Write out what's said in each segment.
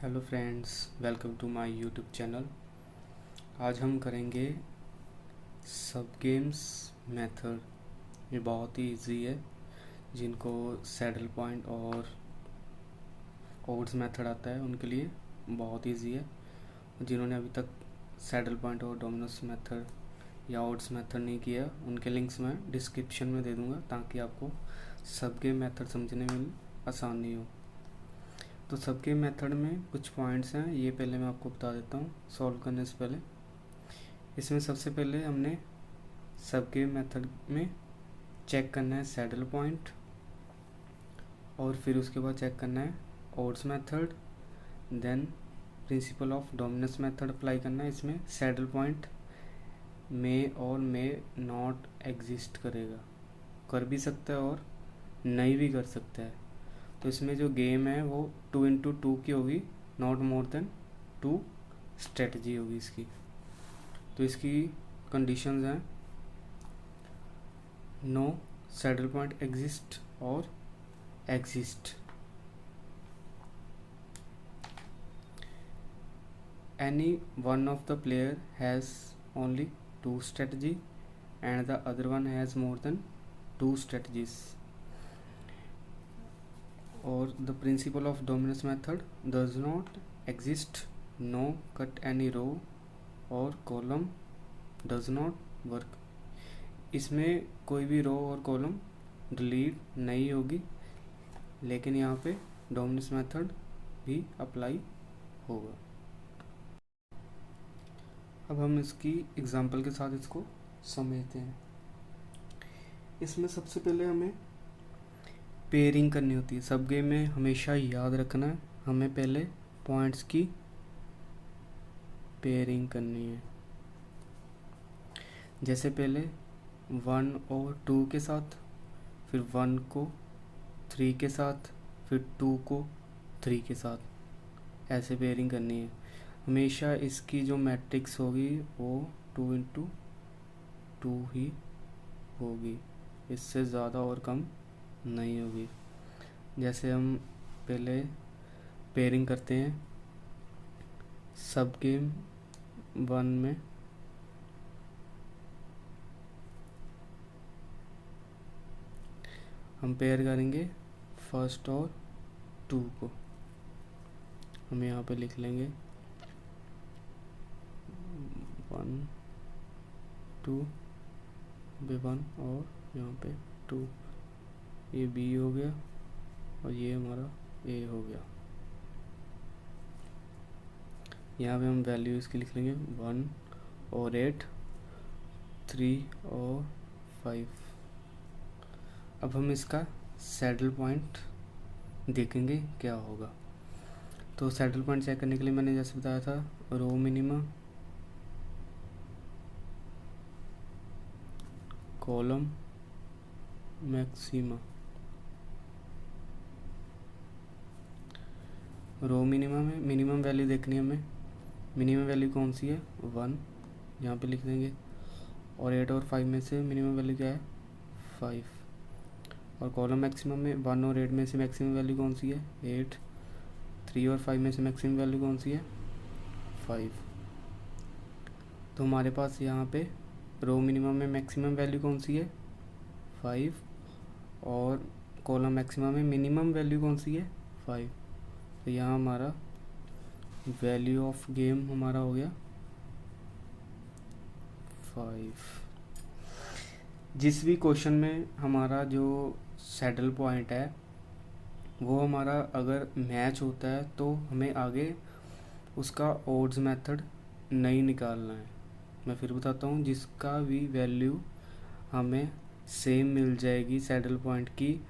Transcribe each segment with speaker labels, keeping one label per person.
Speaker 1: Hello friends, welcome to my YouTube channel. आज हम करेंगे सब गेम्स मेथड। ये बहुत ही इजी है। जिनको सैडल पॉइंट और ओड्स मेथड आता है उनके लिए बहुत इजी है। जिन्होंने अभी तक सैडल पॉइंट और डोमिनोस मेथड या ओड्स मेथड नहीं किया, उनके लिंक्स मैं डिस्क्रिप्शन में दे दूँगा ताकि आपको सब गेम मेथड समझने में आसानी हो। तो सबके मेथड में कुछ पॉइंट्स हैं, ये पहले मैं आपको बता देता हूँ सॉल्व करने से पहले। इसमें सबसे पहले हमने सबके मेथड में चेक करना है सैडल पॉइंट, और फिर उसके बाद चेक करना है odds method, then principle of dominance method apply करना है। इसमें सैडल पॉइंट मे और मे नॉट एग्जिस्ट करेगा, कर भी सकता है और नहीं भी कर सकता है। तो इसमें जो गेम है वो 2x2 की होगी, नॉट मोर देन 2 स्ट्रेटजी होगी इसकी। तो इसकी कंडीशंस हैं नो सैडल पॉइंट एग्जिस्ट और exist. Any one of the player has only 2 strategy and the other one has more than 2 strategies. or the principle of dominance method does not exist, no cut any row or column does not work। इसमें कोई भी रो और column delete नहीं होगी, लेकिन यहाँ पे dominance method भी अप्लाई होगा। अब हम इसकी एग्जांपल के साथ इसको समझते हैं। इसमें सबसे पहले हमें पेयरिंग करनी होती है। सब गेम में हमेशा याद रखना है, हमें पहले पॉइंट्स की पेयरिंग करनी है। जैसे पहले 1 और 2 के साथ, फिर 1 को 3 के साथ, फिर 2 को 3 के साथ, ऐसे पेयरिंग करनी है। हमेशा इसकी जो मैट्रिक्स होगी वो 2x2 ही होगी, इससे ज़्यादा और कम नहीं होगी। जैसे हम पहले पेयरिंग करते हैं सब गेम 1 में, हम पेयर करेंगे फर्स्ट और 2 को। हम यहाँ पे लिख लेंगे 1 2 1 और यहाँ पे 2। ये B हो गया और ये हमारा A हो गया। यहाँ पे हम वैल्यू इसकी लिख लेंगे 1 और 8, 3 और 5। अब हम इसका सैडल पॉइंट देखेंगे क्या होगा। तो सैडल पॉइंट चेक करने के लिए मैंने जैसे बताया था, रो minima, column maxima. Row minimum में मिनिमम वैल्यू देखनी है हमें। मिनिमम वैल्यू कौन सी है? 1, यहाँ पे लिख देंगे। और 8 और 5 में से मिनिमम वैल्यू क्या है? 5। और कॉलम मैक्सिमम में 1 और 8 में से मैक्सिमम वैल्यू कौन सी है? 8। 3 और 5 में से मैक्सिमम वैल्यू कौन सी है? 5। तो हमारे पास यहाँ पे रो मिनिमम में मैक्सिमम वैल्यू कौन सी है? 5। और कॉलम मैक्सिमम में मिनिमम वैल्यू कौन सी है? 5। तो यहाँ हमारा वैल्यू ऑफ गेम हमारा हो गया 5। जिस भी क्वेश्चन में हमारा जो सैडल पॉइंट है वो हमारा अगर मैच होता है तो हमें आगे उसका ओड्स मेथड नहीं निकालना है। मैं फिर बताता हूँ, जिसका भी वैल्यू हमें सेम मिल जाएगी सैडल पॉइंट की,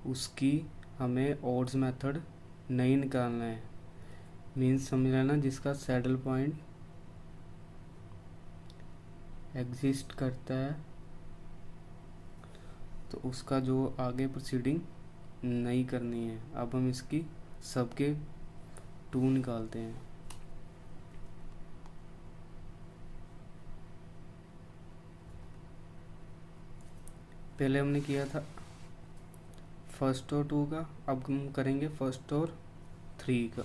Speaker 1: उसकी हमें ओड्स मेथड नहीं निकालना है। मीन्स समझ लेना, जिसका सैडल पॉइंट एग्जिस्ट करता है तो उसका जो आगे प्रोसीडिंग नहीं करनी है। अब हम इसकी सबके 2 निकालते हैं। पहले हमने किया था फर्स्ट और 2 का, अब हम करेंगे फर्स्ट और 3 का।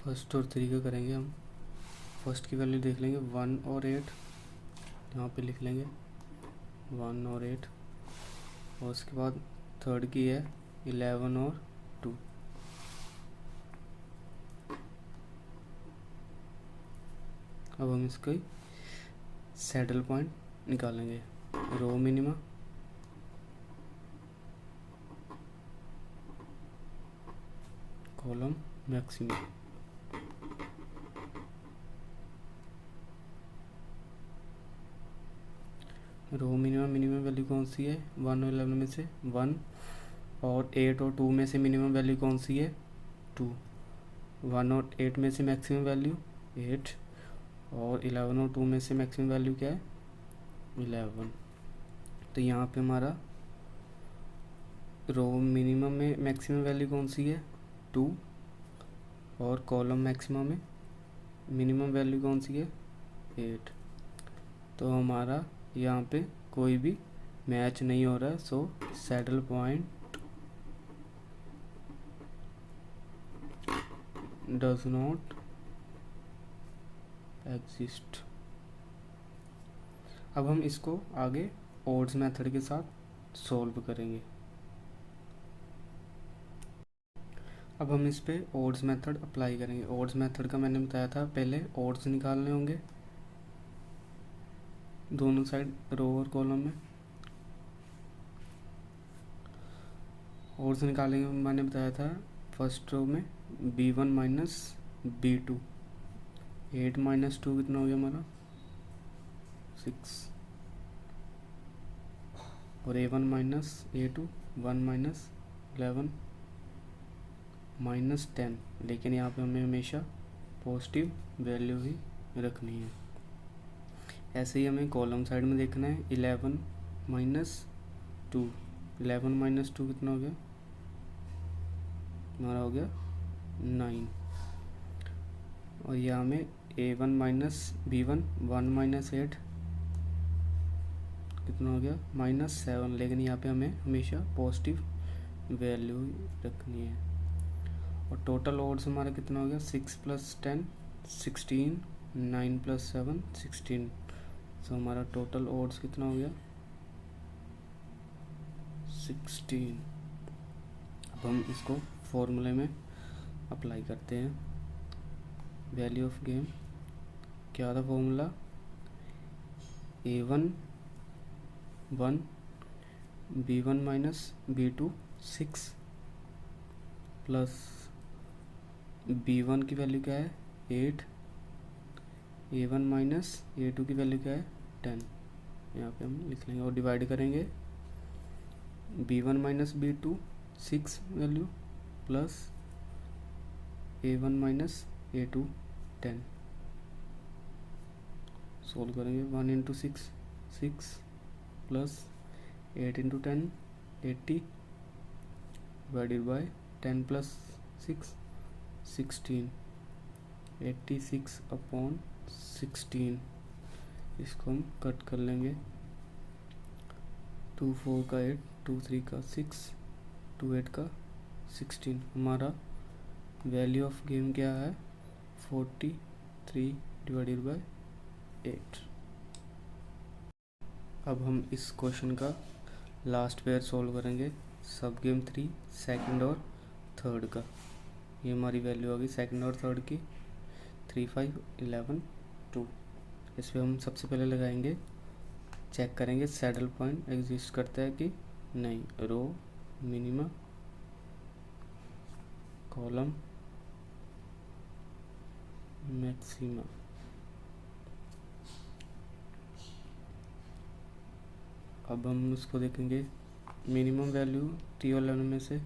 Speaker 1: फर्स्ट और 3 का करेंगे हम। फर्स्ट की वैल्यू देख लेंगे 1 और 8, यहाँ पे लिख लेंगे 1 और 8। और उसके बाद थर्ड की है 11 और 2। अब हम इसका सैडल पॉइंट निकालेंगे। Row minima, column maxima. Row minimum minimum value कौन सी है 1 और 11 में से 1, और 8 और 2 में से मिनिमम वैल्यू कौन सी है 2। 1 और 8 में से मैक्सिमम वैल्यू 8, और 11 और 2 में से मैक्सिमम वैल्यू क्या है 11। तो यहाँ पे हमारा रो मिनिमम में मैक्सिमम वैल्यू कौन सी है 2, और कॉलम मैक्सिमम में मिनिमम वैल्यू कौन सी है 8। तो हमारा यहाँ पे कोई भी मैच नहीं हो रहा है, so saddle point does not exist. अब हम इसको आगे ओड्स मेथड के साथ सॉल्व करेंगे। अब हम इस पे ओड्स मेथड अप्लाई करेंगे। ओड्स मेथड का मैंने बताया था, पहले ओड्स निकालने होंगे दोनों साइड रो और कॉलम में। ओड्स निकालेंगे मैंने बताया था फर्स्ट रो में b1 माइनस b2। 8 माइनस 2 कितना हो गया हमारा 6, और a1 minus a2 1 minus 11 minus 10। लेकिन यहाँ पे हमें हमेशा पॉजिटिव वैल्यू ही रखनी है। ऐसे ही हमें कॉलम साइड में देखना है 11 माइनस 2। 11 माइनस 2 कितना हो गया हमारा हो गया 9। और यहाँ में a1 माइनस b1 1 माइनस 8 कितना हो गया -7। लेकिन यहाँ पे हमें हमेशा पॉजिटिव वैल्यू रखनी है। और टोटल ओड्स हमारा कितना हो गया 6 + 10 16, 9 + 7 16। तो हमारा टोटल ओड्स कितना हो गया 16। अब हम इसको फॉर्मूले में अप्लाई करते हैं। वैल्यू ऑफ गेम क्या था formula a1 1 b1 minus b2 6 plus b1 की वैल्यू क्या है 8, a1 माइनस a2 की वैल्यू क्या है 10। यहाँ पे हम लिख लेंगे और डिवाइड करेंगे b1 minus b2 6 value plus a1 minus a2 10। Solve करेंगे 1 × 6 6 प्लस 8 × 10 80 डिवाइडेड बाय 10 + 6 16 86/16। इसको हम कट कर लेंगे 2 4 का 8 2 3 का 6 2 8 का 16। हमारा वैल्यू ऑफ गेम क्या है 43 डिवाइडेड बाय 8। अब हम इस क्वेश्चन का लास्ट पेयर सॉल्व करेंगे। सब गेम 3 सेकंड और थर्ड का। ये हमारी वैल्यू होगी सेकंड और थर्ड की 3 5 11 2। इस पर हम सबसे पहले लगाएंगे, चेक करेंगे सैडल पॉइंट एग्जिस्ट करता है कि नहीं। Row minima, column maxima. अब हम उसको देखेंगे मिनिमम वैल्यू 3 और 11 में से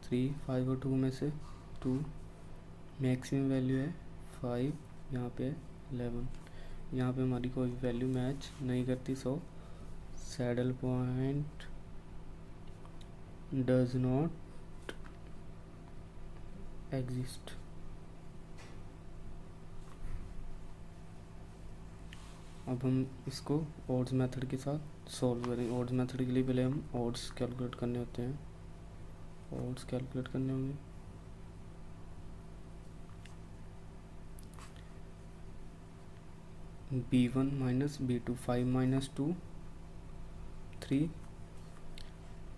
Speaker 1: 3, 5 और 2 में से 2। मैक्सिमम वैल्यू है 5, यहाँ पे 11। यहाँ पे हमारी कोई वैल्यू मैच नहीं करती, so saddle point does not exist. अब हम इसको ओड्स मेथड के साथ सॉल्व करेंगे। ओड्स मेथड के लिए पहले हम ओड्स कैलकुलेट करने होते हैं। ओड्स कैलकुलेट करने होंगे B1 minus B2, 5 minus 2 3,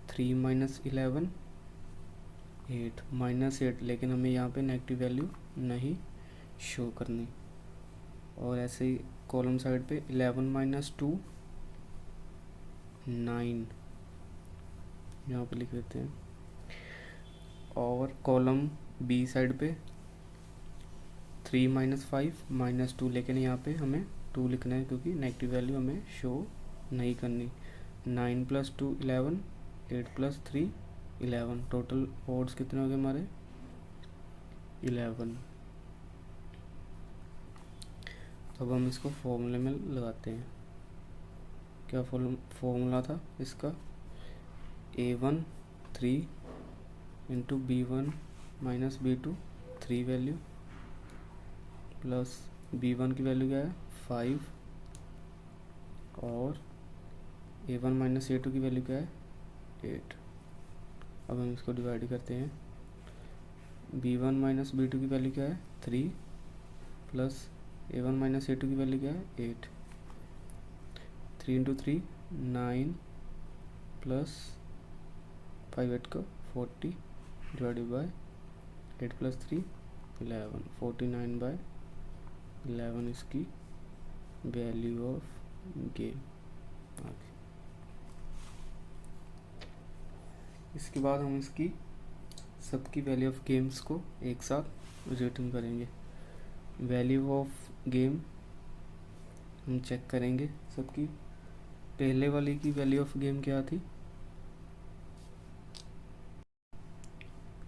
Speaker 1: 3 minus 11 8, -8, लेकिन हमें यहाँ पे नेगेटिव वैल्यू नहीं शो करनी। और ऐसे ही कॉलम साइड पे 11 माइनस 2 9 यहाँ पे लिख देते हैं। और कॉलम बी साइड पे 3 माइनस 5 माइनस 2, लेकिन यहाँ पे हमें 2 लिखना है क्योंकि नेगेटिव वैल्यू हमें शो नहीं करनी। 9 प्लस 2 11, 8 प्लस 3 11, टोटल ऑड्स कितने हो गए हमारे 11। तो अब हम इसको फॉर्मूले में लगाते हैं। क्या फॉर्मूला था इसका, A1 3 into B1 minus B2 3 value, plus B1 की वैल्यू क्या है 5, और A1 माइनस A2 की वैल्यू क्या है 8। अब हम इसको डिवाइड करते हैं। B1 माइनस B2 की वैल्यू क्या है 3, प्लस A1 माइनस A2 की वैल्यू क्या है 8। 3 इंटू 3 9, प्लस 5 8 को 40 डिवाइडेड बाय 8 प्लस 3 11, 49 बाय 11 इसकी वैल्यू ऑफ गेम। इसके बाद हम इसकी सबकी वैल्यू ऑफ गेम्स को एक साथ रिटर्न करेंगे। वैल्यू ऑफ गेम हम चेक करेंगे सबकी। पहले वाली की वैल्यू ऑफ गेम क्या थी,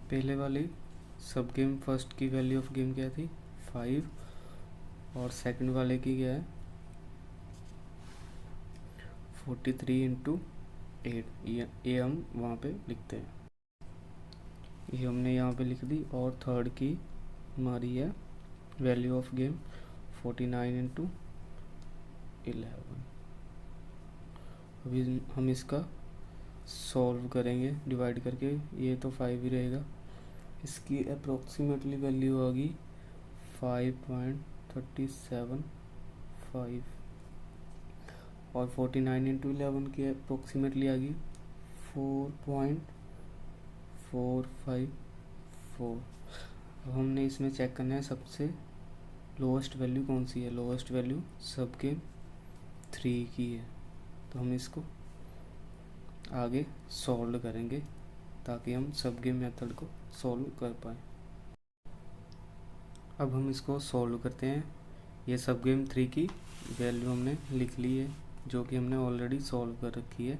Speaker 1: पहले वाली सब गेम फर्स्ट की वैल्यू ऑफ गेम क्या थी 5, और सेकंड वाले की क्या है 43 इंटू 8। ये हम वहाँ पे लिखते हैं, ये हमने यहाँ पे लिख दी। और थर्ड की हमारी है वैल्यू ऑफ गेम 49 इंटू 11। अभी हम इसका सॉल्व करेंगे डिवाइड करके। ये तो 5 ही रहेगा, इसकी अप्रोक्सीमेटली वैल्यू होगी 5.375, और 49 इंटू 11 की अप्रोक्सीमेटली आ गई 4.454। अब हमने इसमें चेक करना है सबसे लोएस्ट वैल्यू कौन सी है। लोएस्ट वैल्यू सब गेम 3 की है, तो हम इसको आगे सॉल्व करेंगे ताकि हम सब गेम मेथड को सॉल्व कर पाए। अब हम इसको सॉल्व करते हैं। ये सब गेम 3 की वैल्यू हमने लिख ली है, जो कि हमने ऑलरेडी सॉल्व कर रखी है।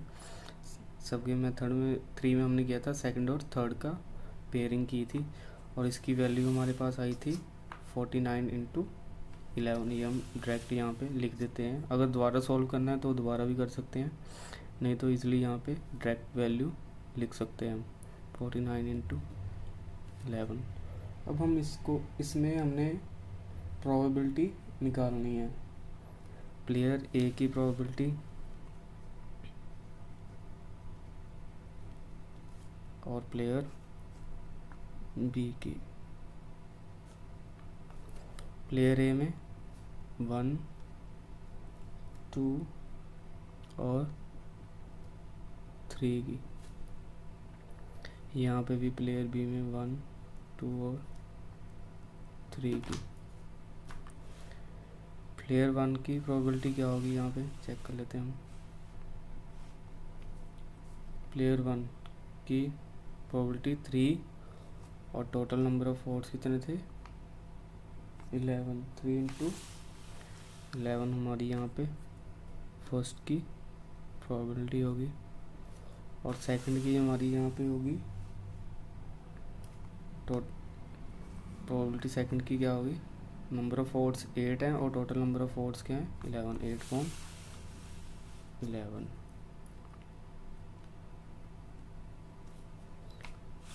Speaker 1: सब गेम मेथड में 3 में हमने किया था सेकंड और थर्ड का पेयरिंग की थी, और इसकी वैल्यू हमारे पास आई थी 49 इंटू 11। ये हम डायरेक्ट यहाँ पे लिख देते हैं। अगर दोबारा सॉल्व करना है तो दोबारा भी कर सकते हैं, नहीं तो इजीली यहाँ पे डायरेक्ट वैल्यू लिख सकते हैं हम 49 इंटू 11। अब हम इसमें हमने प्रोबेबिलिटी निकालनी है। प्लेयर ए की प्रोबेबिलिटी और प्लेयर बी की। प्लेयर ए में 1 2 और 3 की। यहाँ पे भी प्लेयर बी में 1 2 और 3 की। प्लेयर 1 की प्रोबेबिलिटी क्या होगी, यहाँ पे चेक कर लेते हैं हम। प्लेयर 1 की प्रोबेबिलिटी 3, और टोटल नंबर ऑफ वोट्स कितने थे 11। 3 इंटू 11 हमारी यहाँ पे फर्स्ट की प्रोबेबिलिटी होगी, और सेकंड की हमारी यहाँ पे होगी प्रोबेबिलिटी सेकंड की क्या होगी, नंबर ऑफ वोट्स 8 हैं और टोटल नंबर ऑफ वोट्स क्या है 11। 8 कौन 11।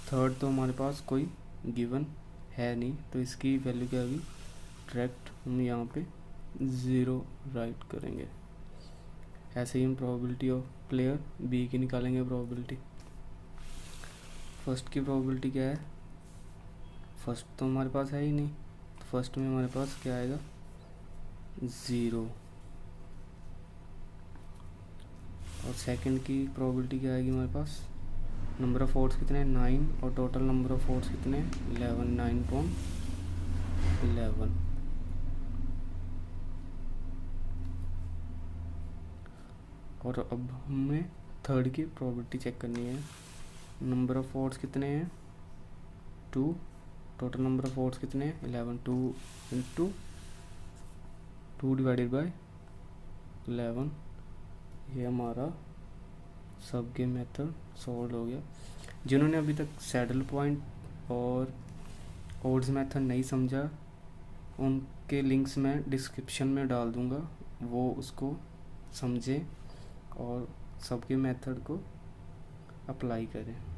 Speaker 1: थर्ड तो हमारे पास कोई गिवन है नहीं, तो इसकी वैल्यू क्या होगी, डायरेक्ट हम यहाँ पे 0 राइट करेंगे। ऐसे ही हम प्रोबेबिलिटी ऑफ प्लेयर बी की निकालेंगे प्रोबेबिलिटी। फर्स्ट की प्रोबेबिलिटी क्या है, फर्स्ट तो हमारे पास है ही नहीं, तो फर्स्ट में हमारे पास क्या आएगा 0। और सेकंड की प्रोबेबिलिटी क्या आएगी हमारे पास, नंबर ऑफ वोट्स कितने हैं 9 और टोटल नंबर ऑफ वोट्स कितने हैं 11, 9.11। और अब हमें थर्ड की प्रोबेबिलिटी चेक करनी है। नंबर ऑफ वोट्स कितने हैं 2, टोटल नंबर ऑफ वोट्स कितने हैं 11, 2 इंटू 2 डिवाइडेड बाय 11। ये हमारा सब गेम मेथड सॉल्व हो गया। जिन्होंने अभी तक सैडल पॉइंट और ओड्स मेथड नहीं समझा, उनके लिंक्स मैं डिस्क्रिप्शन में डाल दूँगा, वो उसको समझें और सबके मेथड को अप्लाई करें।